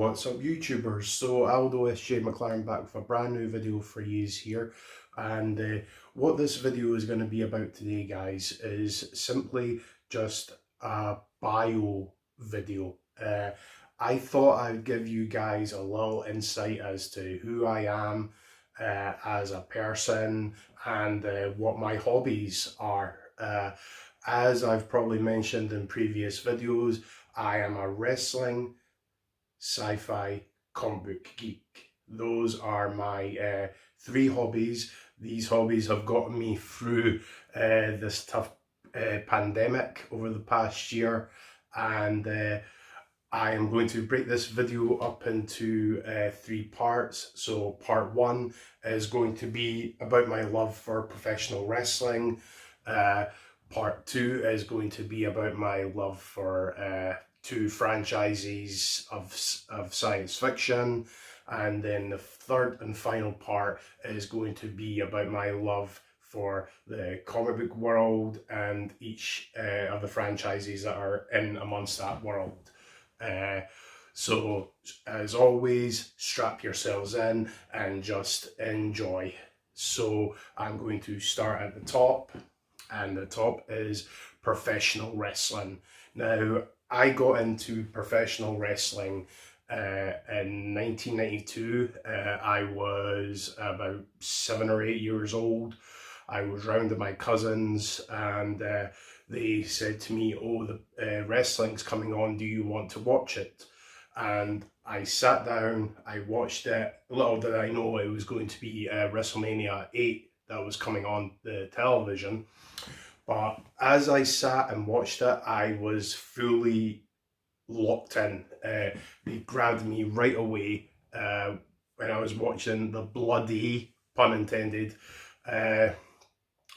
What's up YouTubers? So Aldo SJ McLaren back with a brand new video for yous here, and what this video is going to be about today, guys, is simply just a bio video. I thought I'd give you guys a little insight as to who I am as a person and what my hobbies are. As I've probably mentioned in previous videos, I am a wrestling, sci-fi, comic book geek. Those are my three hobbies. These hobbies have gotten me through this tough pandemic over the past year, and I am going to break this video up into three parts. So part one is going to be about my love for professional wrestling. Part two is going to be about my love for two franchises of science fiction, and then the third and final part is going to be about my love for the comic book world and each of the franchises that are in amongst that world. So as always, strap yourselves in and just enjoy. So I'm going to start at the top, and the top is professional wrestling. Now, I got into professional wrestling in 1992. I was about 7 or 8 years old. I was round at my cousins, and they said to me, "Oh, the wrestling's coming on, do you want to watch it?" And I sat down, I watched it. Little did I know it was going to be WrestleMania 8 that was coming on the television. But as I sat and watched it, I was fully locked in. They grabbed me right away when I was watching the bloody, pun intended,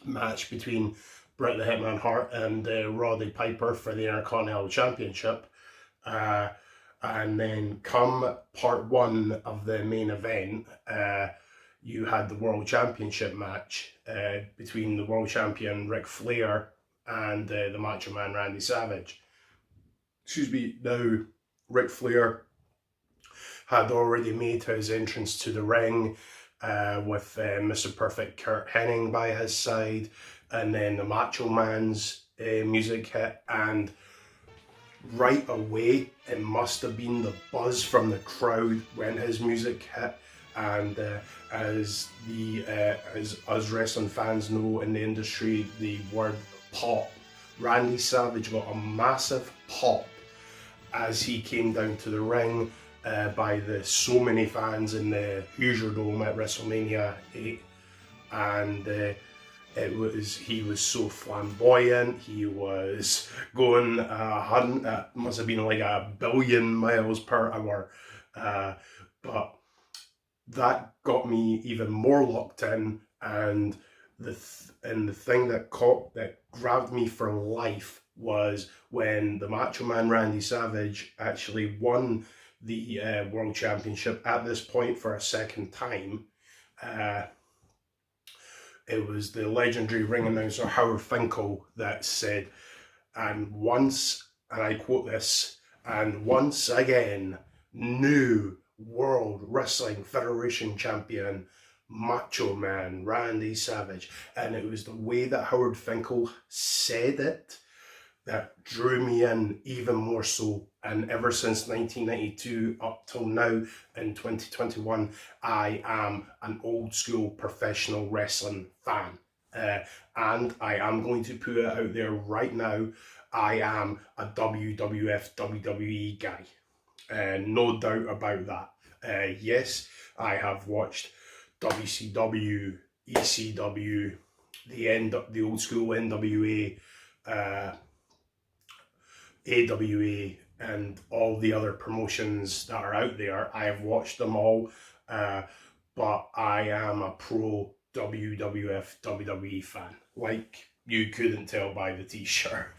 match between Bret the Hitman Hart and Roddy Piper for the Intercontinental Championship. And then come part one of the main event, you had the World Championship match between the World Champion Ric Flair and the Macho Man Randy Savage. Excuse me. Now, Ric Flair had already made his entrance to the ring with Mr. Perfect Kurt Hennig by his side, and then the Macho Man's music hit, and right away it must have been the buzz from the crowd when his music hit. And as us wrestling fans know in the industry, the word pop, Randy Savage got a massive pop as he came down to the ring by the so many fans in the Hoosier Dome at WrestleMania 8, and he was so flamboyant. He was going must have been like 1 billion miles per hour, but that got me even more locked in, and the thing that grabbed me for life was when the Macho Man Randy Savage actually won the World Championship at this point for a second time. It was the legendary ring announcer Howard Finkel that said, and I quote this, "and once again, new World Wrestling Federation champion, Macho Man Randy Savage." And it was the way that Howard Finkel said it that drew me in even more so. And ever since 1992 up till now in 2021, I am an old school professional wrestling fan. And I am going to put it out there right now, I am a WWF WWE guy. No doubt about that. Yes, I have watched WCW, ECW, the old school NWA, AWA, and all the other promotions that are out there. I have watched them all, but I am a pro WWF WWE fan, like you couldn't tell by the t-shirt.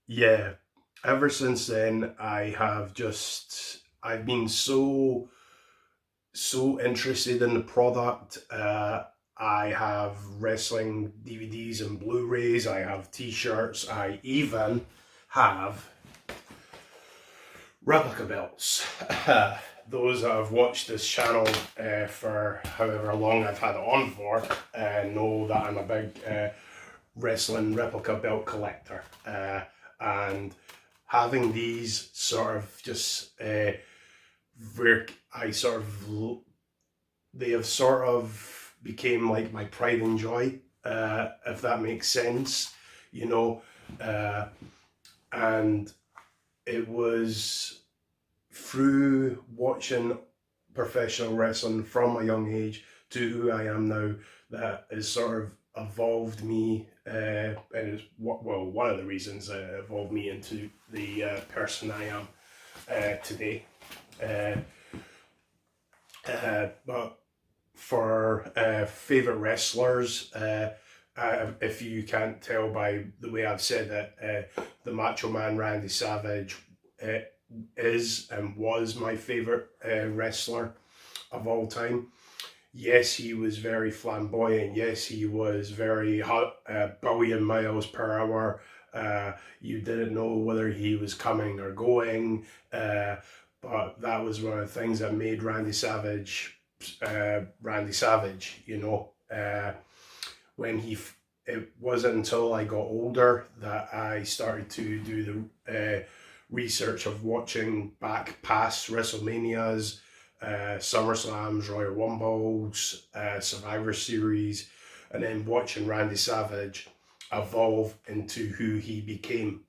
Yeah, ever since then I've been so interested in the product. I have wrestling DVDs and Blu-rays, I have t-shirts, I even have Replica belts. Those that have watched this channel for however long I've had it on for know that I'm a big wrestling replica belt collector. And having these sort of just where they have sort of became like my pride and joy, if that makes sense, you know. And it was through watching professional wrestling from a young age to who I am now that has sort of evolved me, and is one of the reasons that evolved me into the person I am today. But for favourite wrestlers, if you can't tell by the way I've said it, the Macho Man Randy Savage is and was my favourite wrestler of all time. Yes, he was very flamboyant. Yes, he was very hot, billion miles per hour. You didn't know whether he was coming or going. But that was one of the things that made Randy Savage, you know. It wasn't until I got older that I started to do the research of watching back past WrestleManias, SummerSlams, Royal Rumbles, Survivor Series, and then watching Randy Savage evolve into who he became.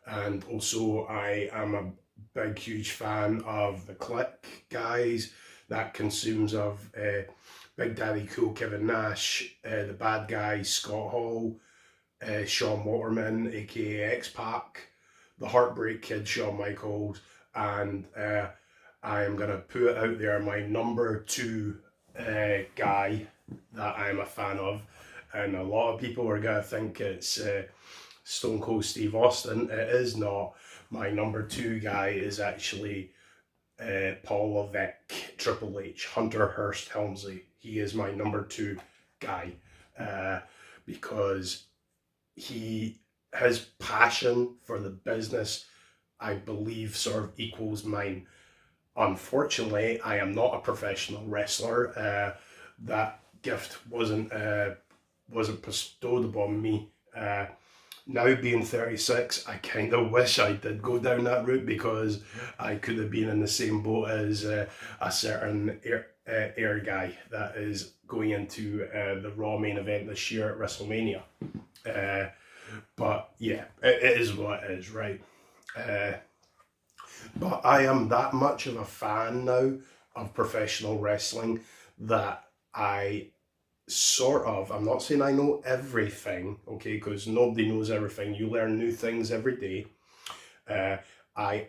And also I am a big, huge fan of the Click guys, that consumes of Big Daddy Cool Kevin Nash, the Bad Guy Scott Hall, Sean Waterman aka X-Pac, the Heartbreak Kid Shawn Michaels, and I am going to put it out there, my number 2 guy that I'm a fan of, and a lot of people are going to think it's Stone Cold Steve Austin. It is not. My number 2 guy is actually Paul Levesque, Triple H, Hunter Hearst Helmsley. He is my number 2 guy because his passion for the business, I believe, sort of equals mine. Unfortunately, I am not a professional wrestler. That gift wasn't bestowed upon me. Now being 36, I kind of wish I did go down that route, because I could have been in the same boat as a certain air guy that is going into the Raw main event this year at WrestleMania. But yeah, it is what it is, right? But I am that much of a fan now of professional wrestling that I'm not saying I know everything, okay, because nobody knows everything. You learn new things every day. I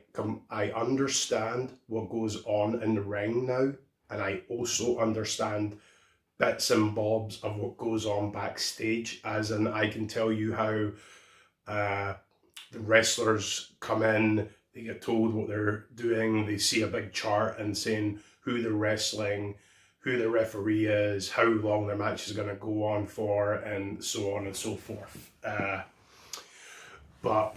understand what goes on in the ring now, and I also understand bits and bobs of what goes on backstage, as in I can tell you how the wrestlers come in, they get told what they're doing, they see a big chart and saying who they're wrestling, who the referee is, how long their match is going to go on for, and so on and so forth. But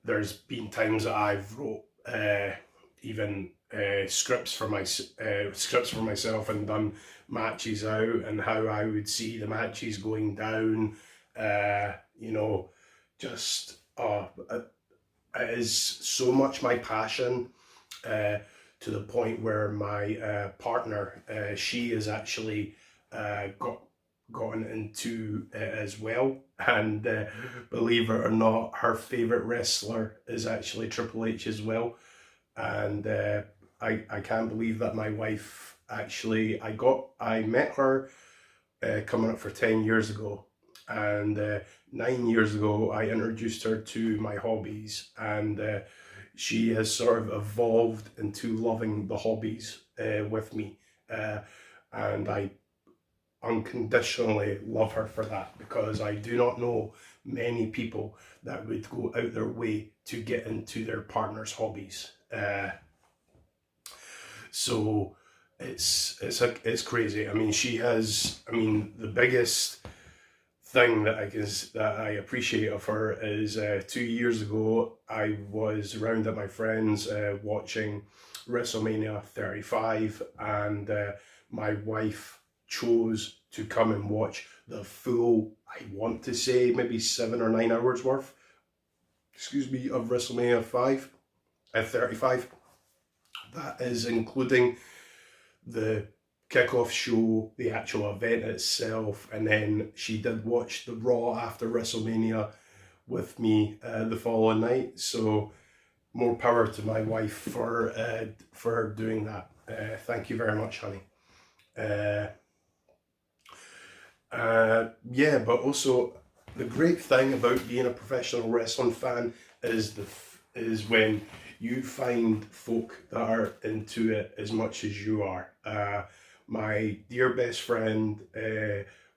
there's been times that I've wrote even scripts for myself and done matches out, and how I would see the matches going down. You know, just it is so much my passion. To the point where my partner, she has actually gotten into it as well, and believe it or not, her favourite wrestler is actually Triple H as well. And I can't believe that my wife actually, I met her coming up for 10 years ago, and 9 years ago I introduced her to my hobbies, and she has sort of evolved into loving the hobbies with me, and I unconditionally love her for that, because I do not know many people that would go out their way to get into their partner's hobbies. So it's crazy. I mean, the biggest thing that I appreciate of her is 2 years ago I was around at my friend's watching WrestleMania 35, and my wife chose to come and watch the full, I want to say maybe 7 or 9 hours worth, excuse me, of WrestleMania 35. That is including the kickoff show, the actual event itself, and then she did watch the Raw after WrestleMania with me the following night. So more power to my wife for doing that. Thank you very much, honey. Yeah, but also the great thing about being a professional wrestling fan is when you find folk that are into it as much as you are. My dear best friend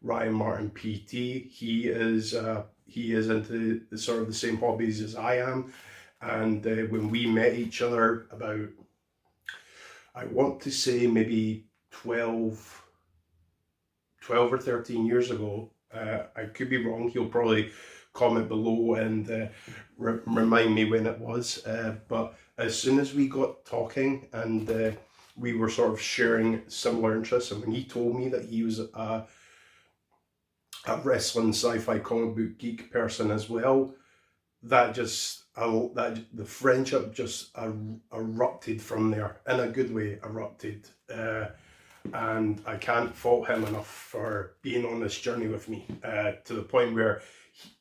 Ryan Martin PT, he is into the sort of the same hobbies as I am, and when we met each other about, I want to say maybe 12 or 13 years ago, I could be wrong, he'll probably comment below and remind me when it was, but as soon as we got talking and we were sort of sharing similar interests, and when he told me that he was a wrestling sci-fi comic book geek person as well, that the friendship just erupted from there, in a good way, erupted. And I can't fault him enough for being on this journey with me, to the point where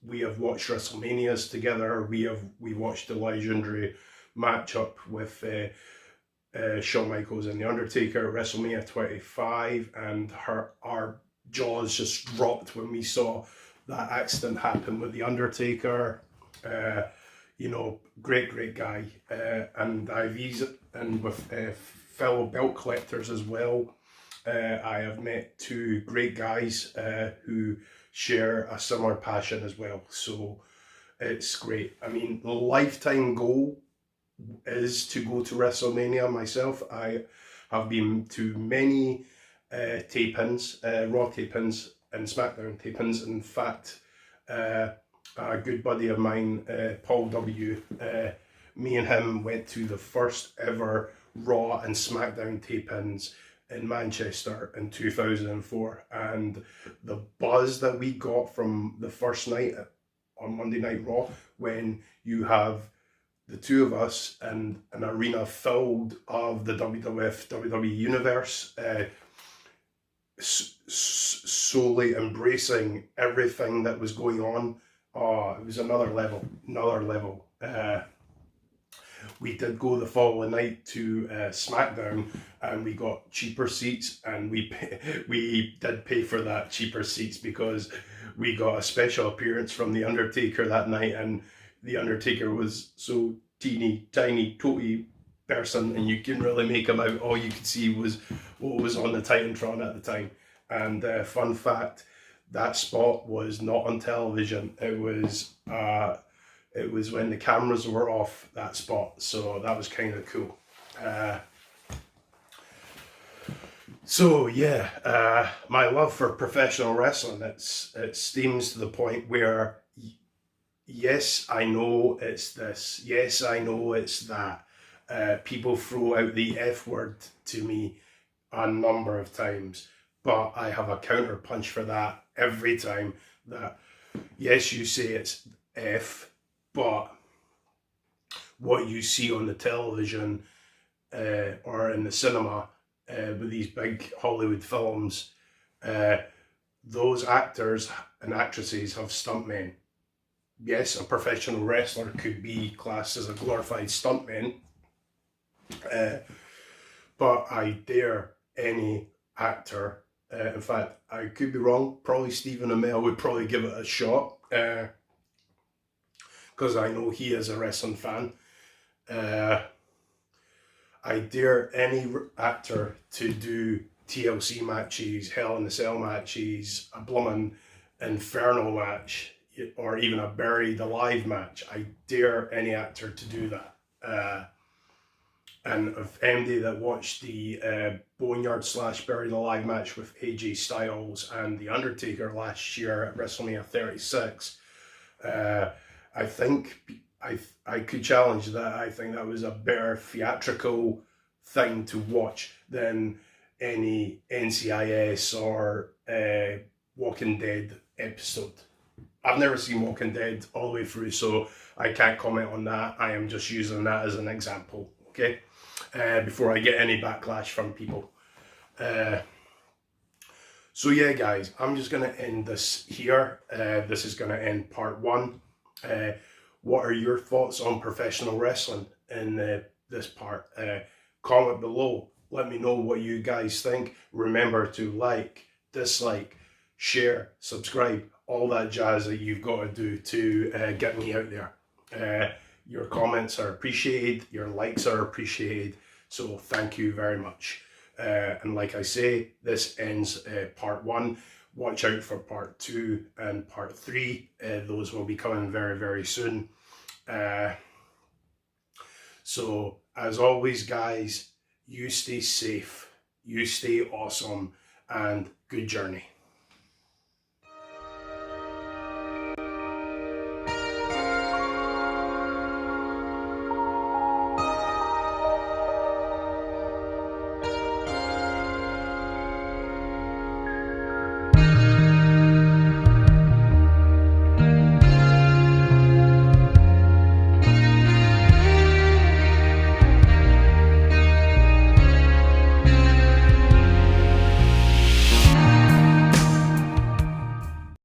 we have watched WrestleManias together. We watched the legendary matchup with Shawn Michaels and The Undertaker at WrestleMania 25, and our jaws just dropped when we saw that accident happen with The Undertaker. You know, great guy, and with fellow belt collectors as well. I have met two great guys who share a similar passion as well, so it's great. I mean, the lifetime goal is to go to WrestleMania myself. I have been to many tapings, Raw tapings and SmackDown tapings. In fact, a good buddy of mine, Paul W., me and him went to the first ever Raw and SmackDown tapings in Manchester in 2004, and the buzz that we got from the first night on Monday Night Raw, when you have the two of us and an arena filled of the WWF WWE universe, solely embracing everything that was going on. Oh, it was another level. We did go the following night to SmackDown, and we got cheaper seats, and we did pay for that cheaper seats because we got a special appearance from The Undertaker that night, and The Undertaker was so teeny tiny toty person, and you couldn't really make him out. All you could see was what was on the Titantron at the time. And fun fact, that spot was not on television. It was when the cameras were off, that spot. So that was kind of cool. So yeah, my love for professional wrestling, it steams to the point where, yes, I know it's this. Yes, I know it's that. People throw out the F word to me a number of times, but I have a counter punch for that every time. That, yes, you say it's F, but what you see on the television or in the cinema with these big Hollywood films, those actors and actresses have stuntmen. Yes, a professional wrestler could be classed as a glorified stuntman, but I dare any actor, in fact, I could be wrong, probably Stephen Amell would probably give it a shot, because I know he is a wrestling fan. I dare any actor to do TLC matches, Hell in a Cell matches, a bloomin' Inferno match, or even a Buried Alive match. I dare any actor to do that. And of anybody that watched the Boneyard / Buried Alive match with AJ Styles and The Undertaker last year at WrestleMania 36, I think I could challenge that. I think that was a better theatrical thing to watch than any NCIS or Walking Dead episode. I've never seen Walking Dead all the way through, so I can't comment on that. I am just using that as an example, okay? Before I get any backlash from people. So yeah, guys, I'm just going to end this here. This is going to end part 1. What are your thoughts on professional wrestling in this part? Comment below. Let me know what you guys think. Remember to like, dislike, share, subscribe, all that jazz that you've got to do to get me out there. Your comments are appreciated, your likes are appreciated, so thank you very much. And like I say, this ends part 1. Watch out for part 2 and part 3. Those will be coming very, very soon. So as always, guys, you stay safe, you stay awesome, and good journey.